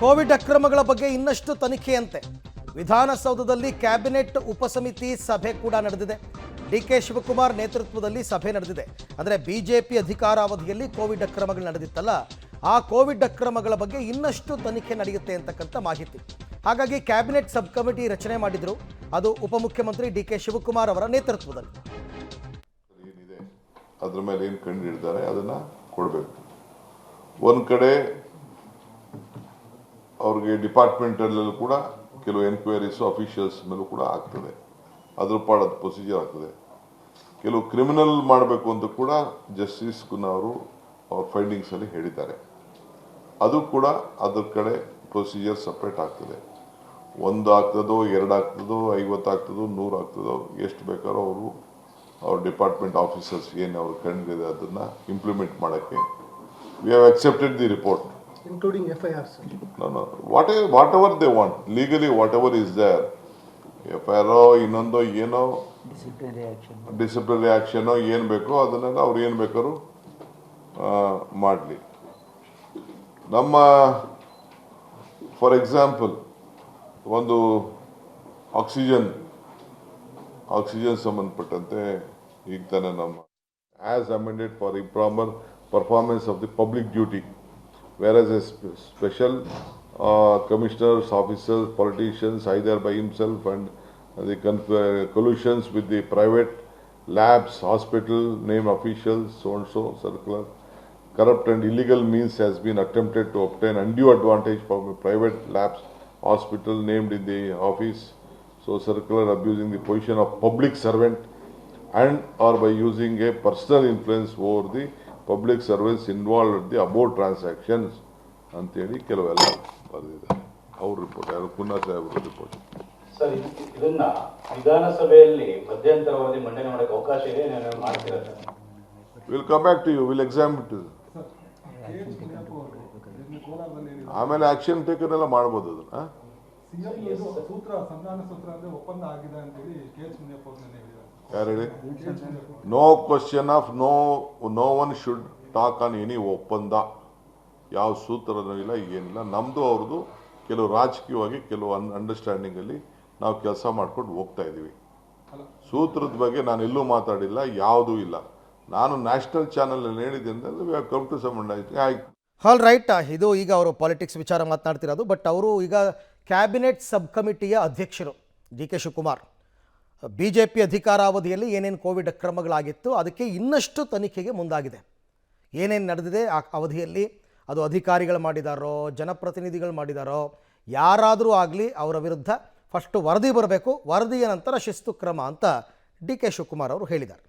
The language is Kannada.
ಕೋವಿಡ್ ಅಕ್ರಮಗಳ ಬಗ್ಗೆ ಇನ್ನಷ್ಟು ತನಿಖೆಯಂತೆ ವಿಧಾನಸೌಧದಲ್ಲಿ ಕ್ಯಾಬಿನೆಟ್ ಉಪಸಮಿತಿ ಸಭೆ ಕೂಡ ನಡೆದಿದೆ. ಡಿಕೆ ಶಿವಕುಮಾರ್ ನೇತೃತ್ವದಲ್ಲಿ ಸಭೆ ನಡೆದಿದೆ. ಅಂದರೆ ಬಿಜೆಪಿ ಅಧಿಕಾರಾವಧಿಯಲ್ಲಿ ಕೋವಿಡ್ ಅಕ್ರಮಗಳು ನಡೆದಿತ್ತಲ್ಲ, ಆ ಕೋವಿಡ್ ಅಕ್ರಮಗಳ ಬಗ್ಗೆ ಇನ್ನಷ್ಟು ತನಿಖೆ ನಡೆಯುತ್ತೆ ಅಂತಕ್ಕಂಥ ಮಾಹಿತಿ. ಹಾಗಾಗಿ ಕ್ಯಾಬಿನೆಟ್ ಸಬ್ ಕಮಿಟಿ ರಚನೆ ಮಾಡಿದ್ರು. ಅದು ಉಪಮುಖ್ಯಮಂತ್ರಿ ಡಿಕೆ ಶಿವಕುಮಾರ್ ಅವರ ನೇತೃತ್ವದಲ್ಲಿ. ಏನಿದೆ ಅದ್ರ ಮೇಲೆ ಏನು ಕಂಡು ಹಿಡಿದಾರೆ ಅದನ್ನ ಕೊಡಬೇಕು. ಒಂದು ಕಡೆ ಅವ್ರಿಗೆ ಡಿಪಾರ್ಟ್ಮೆಂಟಲ್ಲೂ ಕೂಡ ಕೆಲವು ಎನ್ಕ್ವೈರೀಸ್ ಅಫಿಷಿಯಲ್ಸ್ ಮೇಲೂ ಕೂಡ ಆಗ್ತದೆ. ಅದ್ರ ಪಾಡದ ಪ್ರೊಸೀಜರ್ ಆಗ್ತದೆ. ಕೆಲವು ಕ್ರಿಮಿನಲ್ ಮಾಡಬೇಕು ಅಂತ ಕೂಡ ಜಸ್ಟಿಸ್ ಕುನ್ನಾ ಅವರು ಅವ್ರ ಫೈಂಡಿಂಗ್ಸಲ್ಲಿ ಹೇಳಿದ್ದಾರೆ. ಅದು ಕೂಡ ಅದ್ರ ಕಡೆ ಪ್ರೊಸೀಜರ್ ಸಪ್ರೇಟ್ ಆಗ್ತದೆ. 1 ಆಗ್ತದೋ 2 ಆಗ್ತದೋ 50 ಆಗ್ತದೋ 100 ಆಗ್ತದೋ ಎಷ್ಟು ಬೇಕಾದ್ರೂ ಅವರು ಅವ್ರ ಡಿಪಾರ್ಟ್ಮೆಂಟ್ ಆಫೀಸರ್ಸ್ ಏನು ಅವ್ರು ಕಂಡಿದೆ ಅದನ್ನು ಇಂಪ್ಲಿಮೆಂಟ್ ಮಾಡೋಕ್ಕೆ we have accepted the report including FIRs. No. Whatever they want, legally whatever is there, FIR ಇನ್ನೊಂದು ಏನೋ ಡಿಸಿಪ್ಲಿನರಿ ಆ್ಯಕ್ಷನೋ ಏನು ಬೇಕೋ ಅದನ್ನೆಲ್ಲ ಅವ್ರು ಏನು ಬೇಕಾದ್ರೂ ಮಾಡಲಿ. ನಮ್ಮ ಫಾರ್ ಎಕ್ಸಾಂಪಲ್ ಒಂದು ಆಕ್ಸಿಜನ್ ಸಂಬಂಧಪಟ್ಟಂತೆ ಈಗ ತಾನೇ ನಮ್ಮ as amended for improper performance of the public duty, whereas a special commissioners, officers, politicians, either by himself and the collusions with the private labs, hospital, name officials, so circular, corrupt and illegal means has been attempted to obtain undue advantage from a private labs, hospital named in the office, so circular, abusing the position of public servant and or by using a personal influence over the public service involve the about transactions ಅಂತೇಳಿ ಕೆಲವೆಲ್ಲ ಬರೆದಿದ್ದಾರೆ. ಅವ್ರ ರಿಪೋರ್ಟ್ ಯಾರು ಕುನ್ನಾ ಸಾಹೇಬ್ರ ರಿಪೋರ್ಟ್. ಸರ್, ಇದನ್ನ ವಿಧಾನಸಭೆಯಲ್ಲಿ ಮಧ್ಯಂತರ ವರದಿ ಮಂಡನೆ ಮಾಡಕ್ಕೆ ಅವಕಾಶ ಇದೆ, ಮಾಡ್ತೀರಾ sir? Will come back to you, will examine it. ಆಮೇಲೆ ಆಕ್ಷನ್ ಟೇಕನ್ ಎಲ್ಲ ಮಾಡ್ಬೋದು ಅದನ್ನ. ಯಾರು ಹೇಳಿ? No question of no one should talk on any ಒಪ್ಪಂದ. ಯಾವ ಸೂತ್ರನೂ ಇಲ್ಲ, ಏನಿಲ್ಲ. ನಮ್ಮದು ಅವ್ರದ್ದು ಕೆಲವು ರಾಜಕೀಯವಾಗಿ ಕೆಲವು ಅಂಡರ್ಸ್ಟ್ಯಾಂಡಿಂಗಲ್ಲಿ ನಾವು ಕೆಲಸ ಮಾಡ್ಕೊಂಡು ಹೋಗ್ತಾ ಇದ್ದೀವಿ. ಸೂತ್ರದ ಬಗ್ಗೆ ನಾನು ಎಲ್ಲೂ ಮಾತಾಡಿಲ್ಲ, ಯಾವುದೂ ಇಲ್ಲ. ನಾನು ನ್ಯಾಷನಲ್ ಚಾನಲಲ್ಲಿ ಹೇಳಿದ್ದೆ ಅಂದರೆ we have come to some understanding. All right. ಇದು ಈಗ ಅವರು ಪಾಲಿಟಿಕ್ಸ್ ವಿಚಾರ ಮಾತನಾಡ್ತಿರೋದು. ಬಟ್ ಅವರು ಈಗ ಕ್ಯಾಬಿನೆಟ್ ಸಬ್ ಕಮಿಟಿಯ ಅಧ್ಯಕ್ಷರು ಡಿ ಕೆ ಶಿವಕುಮಾರ್. ಬಿಜೆಪಿ ಅಧಿಕಾರಾವಧಿಯಲ್ಲಿ ಏನೇನು ಕೋವಿಡ್ ಅಕ್ರಮಗಳಾಗಿತ್ತು ಅದಕ್ಕೆ ಇನ್ನಷ್ಟು ತನಿಖೆಗೆ ಮುಂದಾಗಿದೆ. ಏನೇನು ನಡೆದಿದೆ ಆ ಅವಧಿಯಲ್ಲಿ, ಅದು ಅಧಿಕಾರಿಗಳು ಮಾಡಿದಾರೋ ಜನಪ್ರತಿನಿಧಿಗಳು ಮಾಡಿದಾರೋ ಯಾರಾದರೂ ಆಗಲಿ ಅವರ ವಿರುದ್ಧ ಫಸ್ಟು ವರದಿ ಬರಬೇಕು. ವರದಿಯ ನಂತರ ಶಿಸ್ತು ಕ್ರಮ ಅಂತ ಡಿ ಕೆ ಶಿವಕುಮಾರ್ ಅವರು ಹೇಳಿದ್ದಾರೆ.